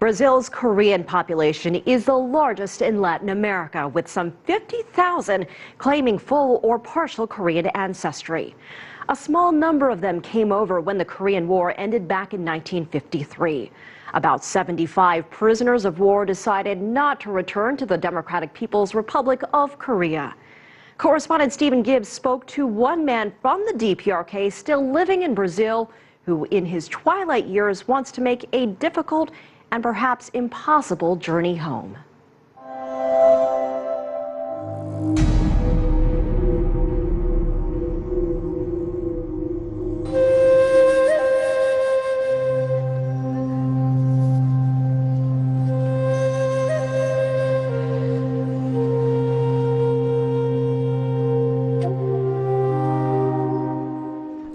Brazil's Korean population is the largest in Latin America, with some 50,000 claiming full or partial Korean ancestry. A small number of them came over when the Korean War ended back in 1953. About 75 prisoners of war decided not to return to the Democratic People's Republic of Korea. Correspondent Stephen Gibbs spoke to one man from the DPRK still living in Brazil, who in his twilight years wants to make a difficult and perhaps impossible journey home.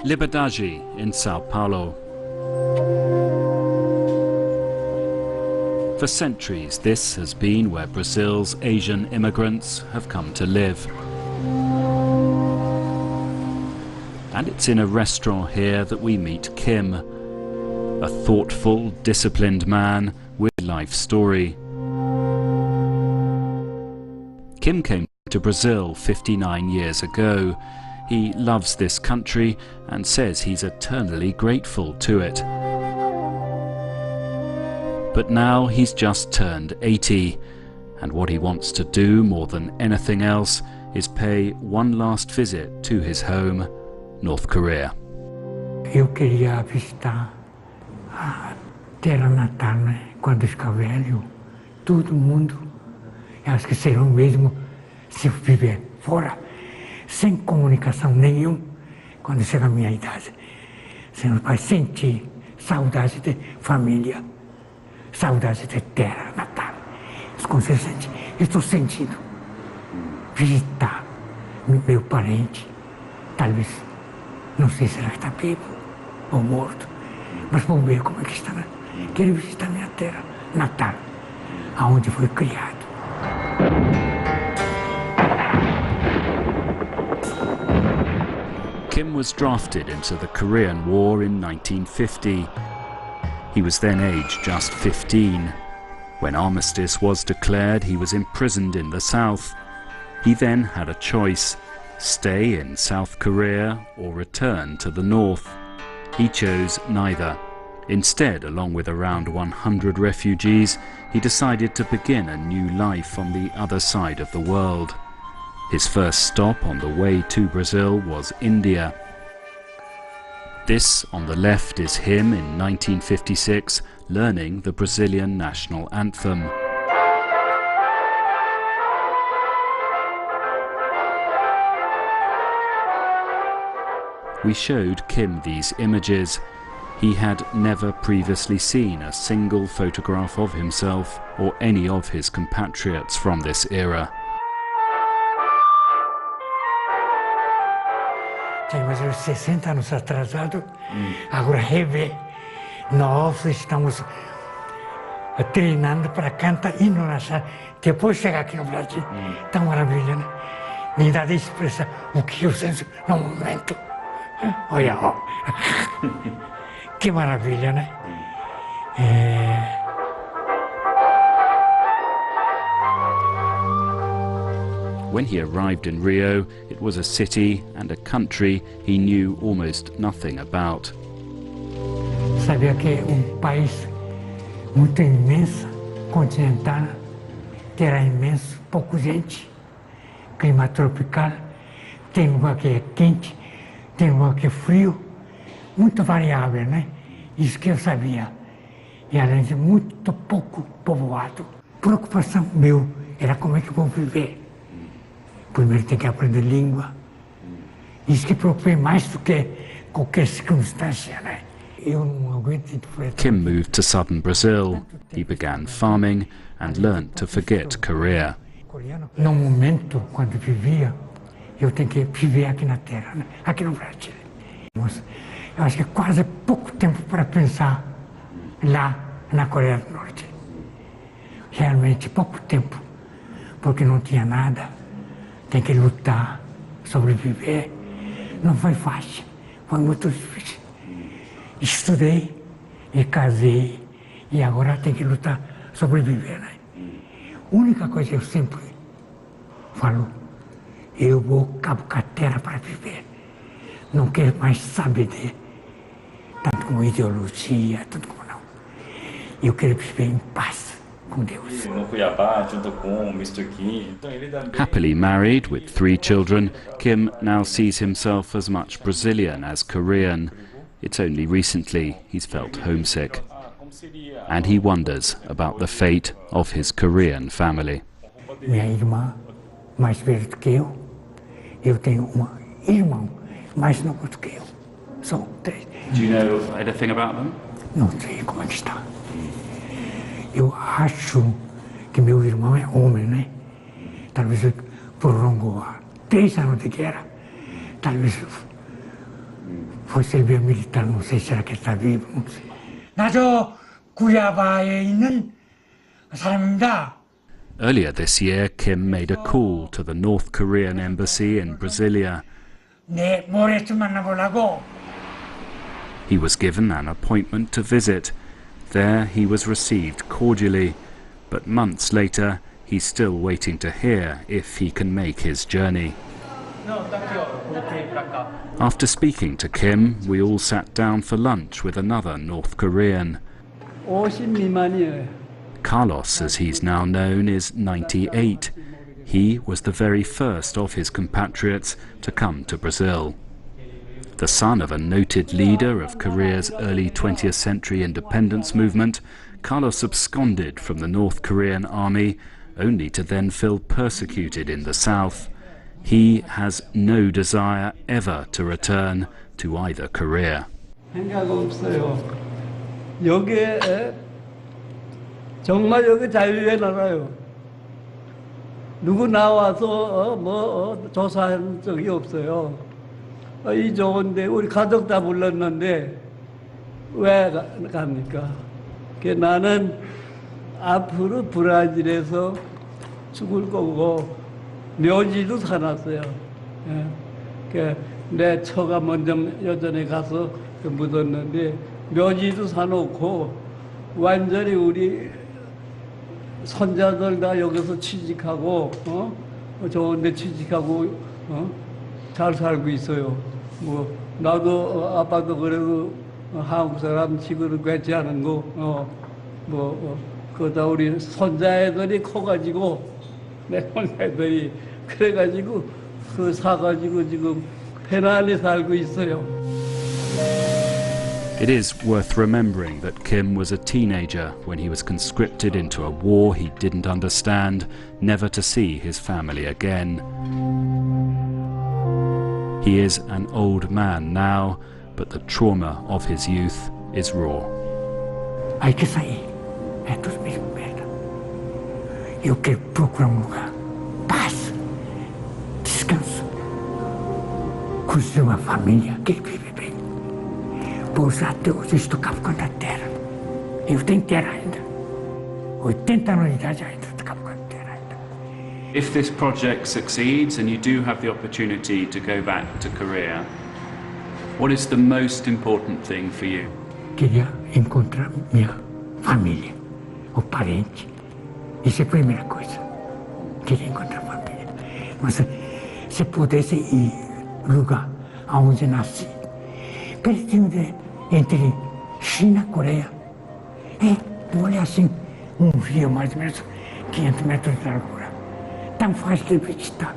Liberdade in Sao Paulo. For centuries, this has been where Brazil's Asian immigrants have come to live. And it's in a restaurant here that we meet Kim, a thoughtful, disciplined man with a life story. Kim came to Brazil 59 years ago. He loves this country and says he's eternally grateful to it. But now he's just turned 80, and what he wants to do more than anything else is pay one last visit to his home, North Korea. Eu queria visitar a terra natal, né? Quando ficar velho, todo mundo, eu acho que será o mesmo se eu viver fora. Sem comunicação nenhuma, quando chega a minha idade. Você não vai sentir saudade de família, saudade de terra natal. Quando você sente, eu estou sentindo visitar meu parente, talvez, não sei se ela está vivo ou morto, mas vamos ver como é que está. Quero visitar minha terra natal, aonde foi criado. Kim was drafted into the Korean War in 1950. He was then aged just 15. When armistice was declared, he was imprisoned in the south. He then had a choice: stay in South Korea or return to the north. He chose neither. Instead, along with around 100 refugees, he decided to begin a new life on the other side of the world. His first stop on the way to Brazil was India. This on the left is him in 1956 learning the Brazilian national anthem. We showed Kim these images. He had never previously seen a single photograph of himself or any of his compatriots from this era. Tem mais de 60 anos atrasado, agora rever. Nós estamos treinando para cantar hino nacional. Depois chegar aqui no Brasil, tão maravilha, né? Me dá de expressar o que eu sinto no momento. Olha, ó. Que maravilha, né? When he arrived in Rio, it was a city and a country he knew almost nothing about. Sabia que é país muito imenso, continental, terra imenso, pouca gente, clima tropical, tem lugar que é quente, tem lugar que é frio, muito variável, né? Isso que eu sabia. E além de muito pouco povoado. Preocupação meu era como é que eu vou viver. Primeiro tem que aprender língua. Isso que preocupei mais do que qualquer circunstância, né? Eu não aguento. Kim moved to southern Brazil. He began farming and learnt to forget Korea. No momento, quando vivia, eu tenho que viver aqui na terra, né? Aqui no Brasil. Eu acho que é quase pouco tempo para pensar lá na Coreia do Norte. Realmente pouco tempo, porque não tinha nada. Tem que lutar, sobreviver. Não foi fácil, foi muito difícil. Estudei, e casei, E agora tem que lutar, sobreviver, né? Única coisa que eu sempre falo, eu vou cavucar terra para viver. Não quero mais saber de tanto como ideologia, tanto como não. Eu quero viver em paz com Deus. No Cuiabá, junto com Mr. Kim. Happily married with 3 children, Kim now sees himself as much Brazilian as Korean. It's only recently he's felt homesick. And he wonders about the fate of his Korean family. Minha irmã, mais velha do que eu tenho um irmão mais novo do que eu. São 3. Do you know anything about them? Não sei como é que está. Eu acho que meu irmão é homem, né? Talvez ele prolongou 3 anos de guerra. Talvez foi servir militar, não sei, será que ele está vivo, não sei. 나저 구야바에 있는 사람입니다. Earlier this year, Kim made a call to the North Korean embassy in Brasilia. 내 모레쯤 만나보려고. He was given an appointment to visit. There he was received cordially, but months later he's still waiting to hear if he can make his journey. After speaking to Kim, we all sat down for lunch with another North Korean. 50 미만이에요. Carlos, as he's now known, is 98. He was the very first of his compatriots to come to Brazil. The son of a noted leader of Korea's early 20th century independence movement, Carlos absconded from the North Korean army, only to then feel persecuted in the south. He has no desire ever to return to either Korea. 생각 없어요. 여기에 정말 여기 자유의 나라요. 누구 나와서 조사한 적이 없어요. 이 좋은데 우리 가족 다 불렀는데 왜 갑니까? 나는 앞으로 브라질에서 죽을 거고 묘지도 사놨어요. 내 처가 먼저 여전에 가서 묻었는데 묘지도 사놓고 완전히 우리 손자들 다 여기서 취직하고 좋은데 취직하고 잘 살고 있어요. 뭐 나도 아빠도 그래도 한국 사람 치고는 괜찮은 거 그러다 우리 손자애들이 커가지고 내 손자애들이 그래가지고 그 사가지고 지금 편안히 살고 있어요. It is worth remembering that Kim was a teenager when he was conscripted into a war he didn't understand, never to see his family again. He is an old man now, but the trauma of his youth is raw. Hay que sair. É tudo mesmo merda. Eu quero procurar lugar. Paz. Descanso. Construir uma família que vive bem. Pois até hoje estou cavando a terra. Eu tenho terra ainda. 80 anos de idade ainda estou cavando terra ainda. If this project succeeds and you do have the opportunity to go back to Korea, what is the most important thing for you? Queria encontrar minha família, o parente. Isso é a primeira coisa. Queria encontrar a família. Mas se pudesse ir lugar onde nasci, pertinho entre China e Coreia. Olha assim, rio mais ou menos 500 metros de largura. Tão fácil de visitar.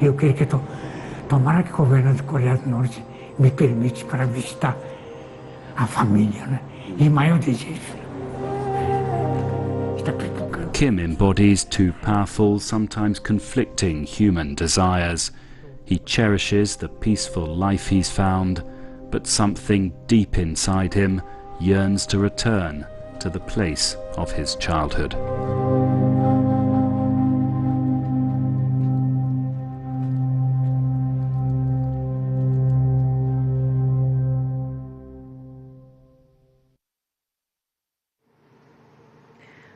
Eu queria que tomara que o governo da Coreia do Norte me permite para visitar a família, né? E maior desejo. Está pipocando. Kim embodies two powerful, sometimes conflicting human desires. He cherishes the peaceful life he's found, but something deep inside him yearns to return to the place of his childhood.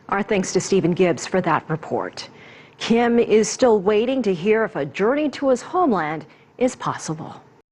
Our thanks to Stephen Gibbs for that report. Kim is still waiting to hear if a journey to his homeland is possible.